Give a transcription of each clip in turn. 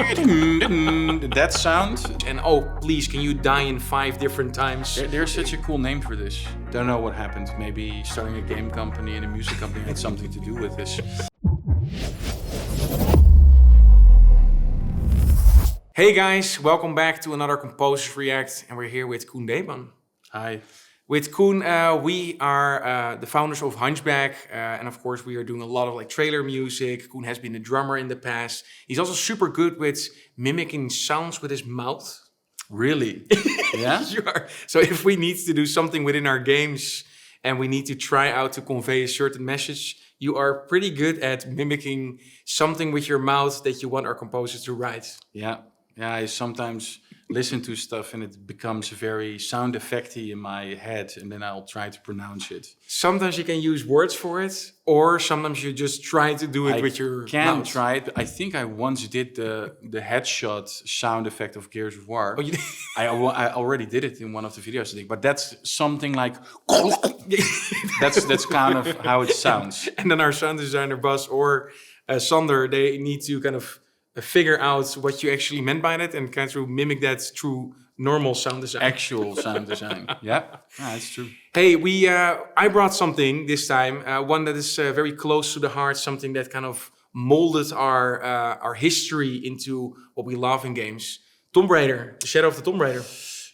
That sound. And oh, please, can you die in 5 different times? There's such a cool name for this. Don't know what happened. Maybe starting a game company and a music company had something to do with this. Hey guys, welcome back to another Composers React, and we're here with Koen Deetman. Hi. With Koen, we are the founders of Hunchback, and of course we are doing a lot of trailer music. Koen has been a drummer in the past. He's also super good with mimicking sounds with his mouth. Really? Yeah? Sure. So if we need to do something within our games and we need to try out to convey a certain message, you are pretty good at mimicking something with your mouth that you want our composers to write. Yeah. I sometimes listen to stuff and it becomes very sound effecty in my head, and then I'll try to pronounce it. Sometimes you can use words for it, or sometimes you just try to do it with your can mouth. try it. I think I once did the headshot sound effect of Gears of War. Oh, you did? I already did it in one of the videos, I think. But that's something like... that's kind of how it sounds. And then our sound designer, Bas, or Sander, they need to kind of figure out what you actually meant by that and kind of mimic that through normal sound design. Actual sound design. Yeah, that's true. Hey, I brought something this time, one that is very close to the heart, something that kind of molded our history into what we love in games. Tomb Raider, the Shadow of the Tomb Raider.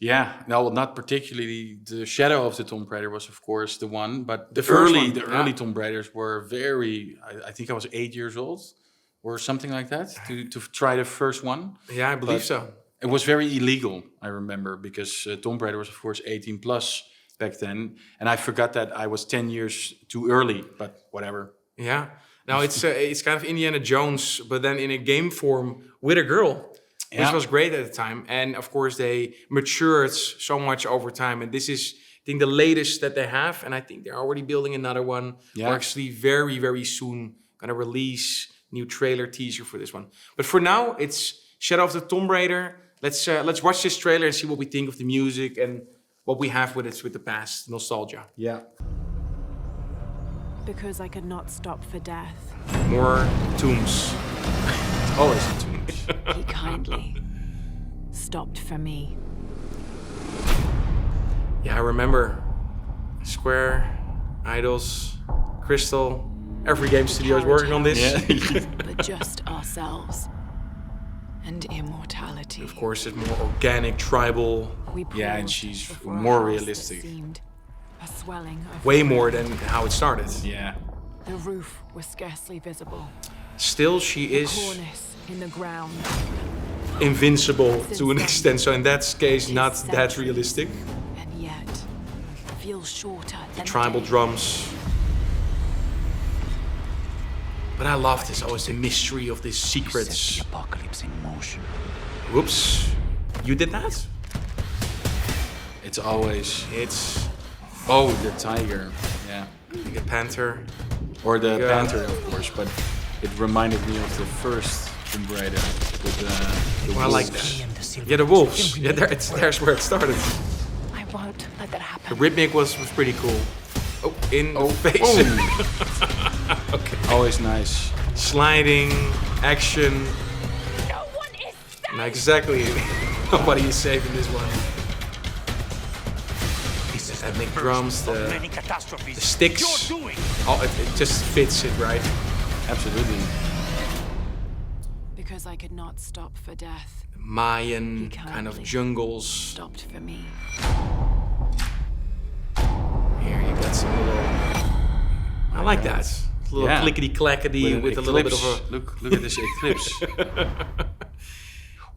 Yeah, no, not particularly. The Shadow of the Tomb Raider was, of course, the one, but the early Tomb Raiders were very. I think I was 8 years old, or something like that, to try the first one. Yeah, I believe so. It was very illegal, I remember, because Tomb Raider was, of course, 18 plus back then, and I forgot that I was 10 years too early. But whatever. Yeah. Now it's kind of Indiana Jones, but then in a game form with a girl. Which was great at the time. And of course, they matured so much over time. And this is, I think, the latest that they have. And I think they're already building another one. Yeah. We're actually very, very soon going to release new trailer teaser for this one. But for now, it's Shadow of the Tomb Raider. Let's watch this trailer and see what we think of the music and what we have with it with the past, nostalgia. Yeah. Because I could not stop for death. More tombs. Always in tombs. He kindly stopped for me. Yeah, I remember Square, Idols, Crystal, every game studio is working on this. Yeah. But just ourselves and immortality. Of course, it's more organic, tribal. Yeah, and she's more realistic. A swelling of Way more than how it started. Yeah. The roof was scarcely visible. Still, she is Cornice in the ground. invincible to an extent. So in that case, not that realistic. And yet, feels shorter than Tribal day. drums. But I love this. Always the mystery of these secrets. The apocalypse in motion. Whoops. You did that? It's always... It's Oh, the tiger. Yeah. like a panther. Or the Yeah. panther, of course, but it reminded me of the first Tomb Raider with the Well, I like wolves. that. Yeah, the wolves. Yeah, there's where it started. I won't let that The happen. rhythmic was pretty cool. Oh, in face. Boom. Okay. Always nice. Sliding, action. No one is safe. Not exactly. Nobody is safe in this one. This is Ethnic drums, of the many catastrophes sticks. you're doing. Oh, it just fits it right. Absolutely. Because I could not stop for death. Mayan He kind of kindly jungles. Stopped for me. Here you got some little. I like that. A little Yeah. clickety clackety with a little bit of a. Look at this eclipse.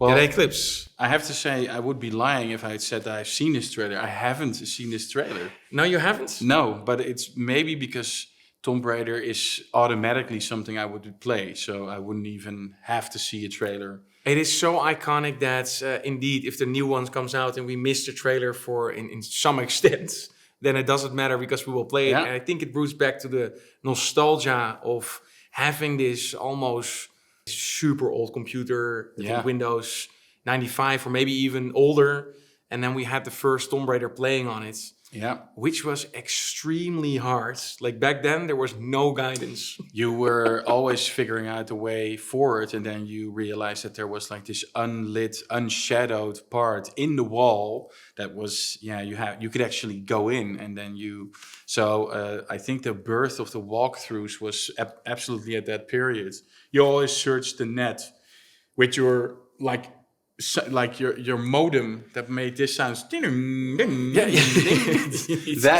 Yeah, the eclipse. I have to say, I would be lying if I had said that I've seen this trailer. I haven't seen this trailer. No, you haven't? No, but it's maybe because Tomb Raider is automatically something I would play, so I wouldn't even have to see a trailer. It is so iconic that indeed, if the new one comes out and we miss the trailer for in some extent, then it doesn't matter because we will play it. Yeah. And I think it roots back to the nostalgia of having this almost super old computer, I think Windows 95 or maybe even older. And then we had the first Tomb Raider playing on it. Yeah. which was extremely hard. Like back then, there was no guidance. You were always figuring out a way forward, and then you realized that there was like this unlit, unshadowed part in the wall that was, you could actually go in, and then I think the birth of the walkthroughs was absolutely at that period. You always searched the net with your your modem that made this sound. That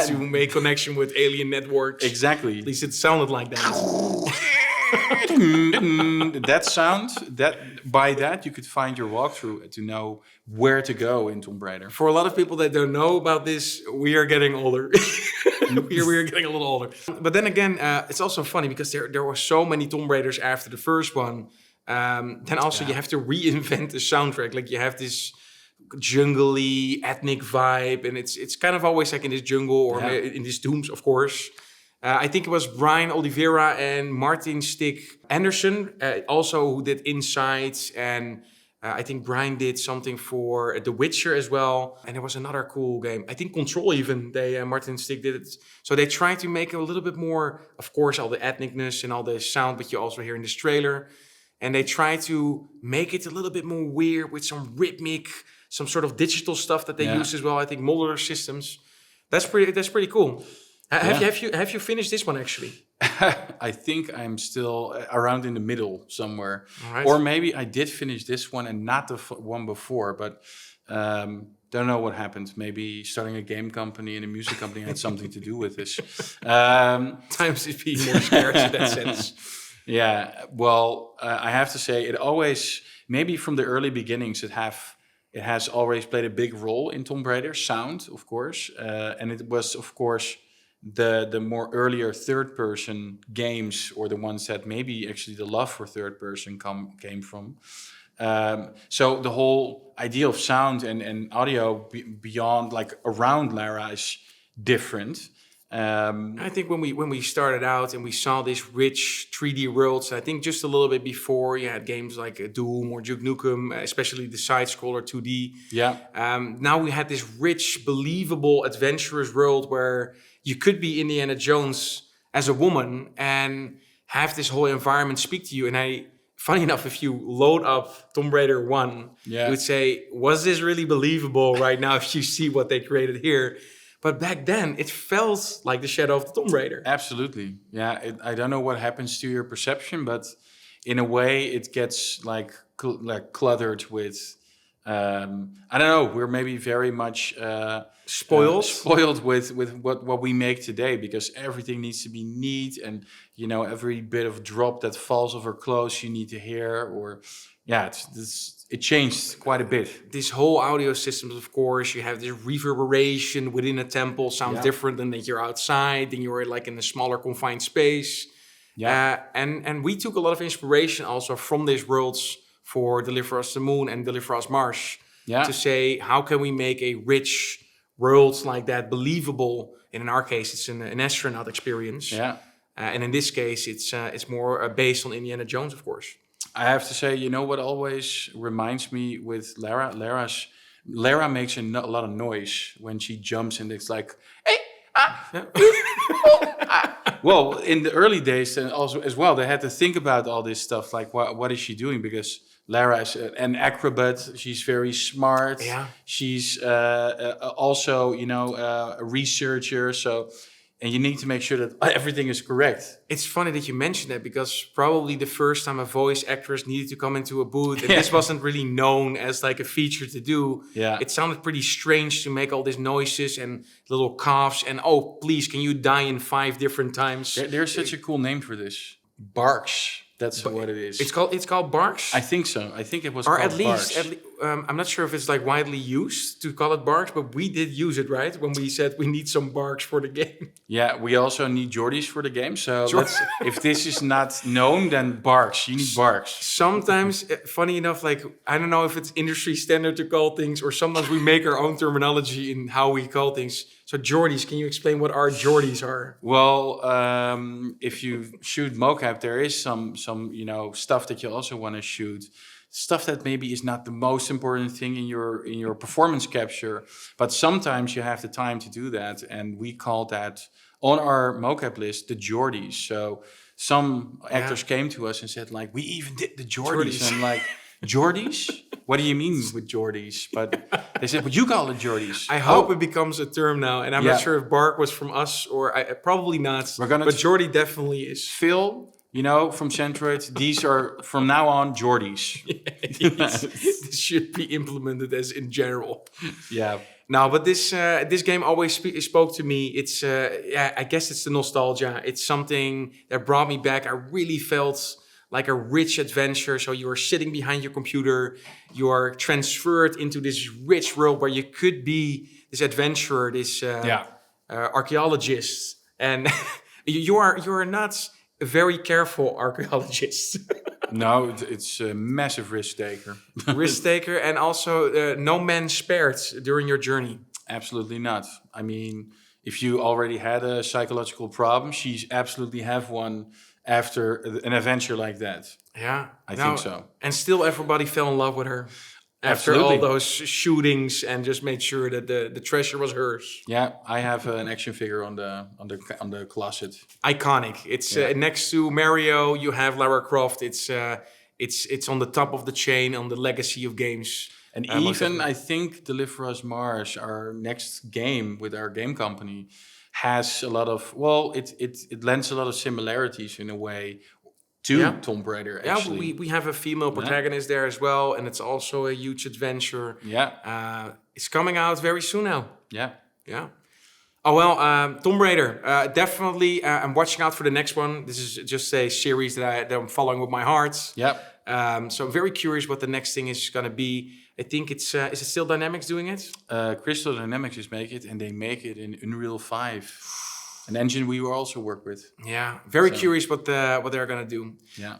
to make connection with alien networks. Exactly. At least it sounded like that. That sound, you could find your walkthrough to know where to go in Tomb Raider. For a lot of people that don't know about this, we are getting older. we are getting a little older. But then again, it's also funny because there were so many Tomb Raiders after the first one. Then also you have to reinvent the soundtrack. Like you have this jungly ethnic vibe, and it's kind of always like in this jungle or in these tombs, of course. I think it was Brian Oliveira and Martin Stick Anderson, also who did Inside, and I think Brian did something for The Witcher as well. And there was another cool game. I think Control even, Martin Stick did it. So they tried to make it a little bit more, of course, all the ethnicness and all the sound, but you also hear in this trailer. And they try to make it a little bit more weird with some rhythmic, some sort of digital stuff that they use as well. I think modular systems. That's pretty cool. Have you finished this one actually? I think I'm still around in the middle somewhere. Right. Or maybe I did finish this one and not the one before, but don't know what happened. Maybe starting a game company and a music company had something to do with this. Times is being more scarce in that sense. Yeah, well, I have to say it always, maybe from the early beginnings, it has always played a big role in Tomb Raider, sound, of course. And it was, of course, the more earlier third-person games, or the ones that maybe actually the love for third-person came from. So the whole idea of sound and audio beyond, like around Lara, is different. I think when we started out and we saw these rich 3D worlds, I think just a little bit before you had games like Doom or Duke Nukem, especially the side-scroller 2D. Yeah. Now we had this rich, believable, adventurous world where you could be Indiana Jones as a woman and have this whole environment speak to you. And funny enough, if you load up Tomb Raider 1, you would say, was this really believable right now if you see what they created here? But back then, it felt like the Shadow of the Tomb Raider. Absolutely. Yeah, I don't know what happens to your perception, but in a way, it gets like cluttered with... I don't know. We're maybe very much spoiled with what we make today, because everything needs to be neat, and every bit of drop that falls off her clothes you need to hear. Or it changed quite a bit. This whole audio system, of course, you have this reverberation within a temple, sounds different than that you're outside, then you're like in a smaller confined space. And we took a lot of inspiration also from these worlds for Deliver Us the Moon and Deliver Us Mars, to say, how can we make a rich world like that believable? And in our case, it's an astronaut experience. And in this case, it's more based on Indiana Jones, of course. I have to say, what always reminds me with Lara? Lara makes a lot of noise when she jumps, and it's like, hey, Well, in the early days, and also as well, they had to think about all this stuff, like what is she doing? Because Lara is an acrobat. She's very smart. She's also, a researcher. And you need to make sure that everything is correct. It's funny that you mentioned that, because probably the first time a voice actress needed to come into a booth, and this wasn't really known as like a feature to do. It sounded pretty strange to make all these noises and little coughs and, oh, please, can you die in 5 different times? There's such a cool name for this. Barks. That's what it is. It's called barks? I think so. I think it was or called at least, barks. I'm not sure if it's like widely used to call it barks, but we did use it, right? When we said we need some barks for the game. Yeah, we also need Geordies for the game. So if this is not known, then barks. You need barks. Sometimes, funny enough, like, I don't know if it's industry standard to call things, or sometimes we make our own terminology in how we call things. So Geordies, can you explain what our Geordies are? Well, if you shoot mocap, there is some stuff that you also want to shoot. Stuff that maybe is not the most important thing in your performance capture, but sometimes you have the time to do that, and we call that on our mocap list the Geordies. So some actors came to us and said, like, we even did the Geordies. And I'm like, Geordies? What do you mean with Geordies? But they said, well, you call it Geordies. I hope it becomes a term now, and I'm not sure if Bark was from us or probably not. But Geordie definitely is. Phil, from Centroid, these are from now on Geordies. This should be implemented as in general. Yeah. No, but this game always spoke to me. It's I guess it's the nostalgia. It's something that brought me back. I really felt like a rich adventure. So you are sitting behind your computer, you are transferred into this rich world where you could be this adventurer, this archaeologist, and you are not a very careful archaeologist. No, it's a massive risk taker. Risk taker, and also no man spared during your journey. Absolutely not. I mean, if you already had a psychological problem, she's absolutely have one after an adventure like that. Yeah, I think so. And still everybody fell in love with her. After Absolutely. all those shootings, and just made sure that the treasure was hers. Yeah, I have an action figure on the closet. Iconic. It's next to Mario. You have Lara Croft. It's on the top of the chain on the legacy of games. And even I think Deliver Us Mars, our next game with our game company, has a lot of it lends a lot of similarities in a way to Tomb Raider. Actually, we have a female protagonist there as well, and it's also a huge adventure. Yeah, it's coming out very soon now. Yeah. Oh well, Tomb Raider. Definitely, I'm watching out for the next one. This is just a series that I'm following with my heart. Yeah. So I'm very curious what the next thing is going to be. I think it's is it still Dynamics doing it? Crystal Dynamics is make it, and they make it in Unreal 5. An engine we will also work with. Yeah, very curious what they're gonna do. Yeah,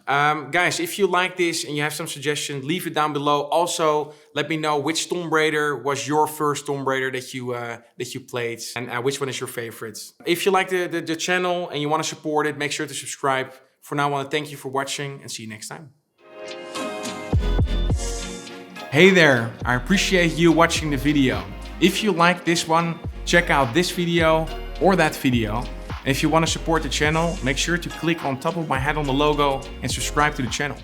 guys, if you like this and you have some suggestions, leave it down below. Also, let me know which Tomb Raider was your first Tomb Raider that you played, and which one is your favorite. If you like the channel and you want to support it, make sure to subscribe. For now, I want to thank you for watching and see you next time. Hey there, I appreciate you watching the video. If you like this one, check out this video or that video. And if you want to support the channel, make sure to click on top of my head on the logo and subscribe to the channel.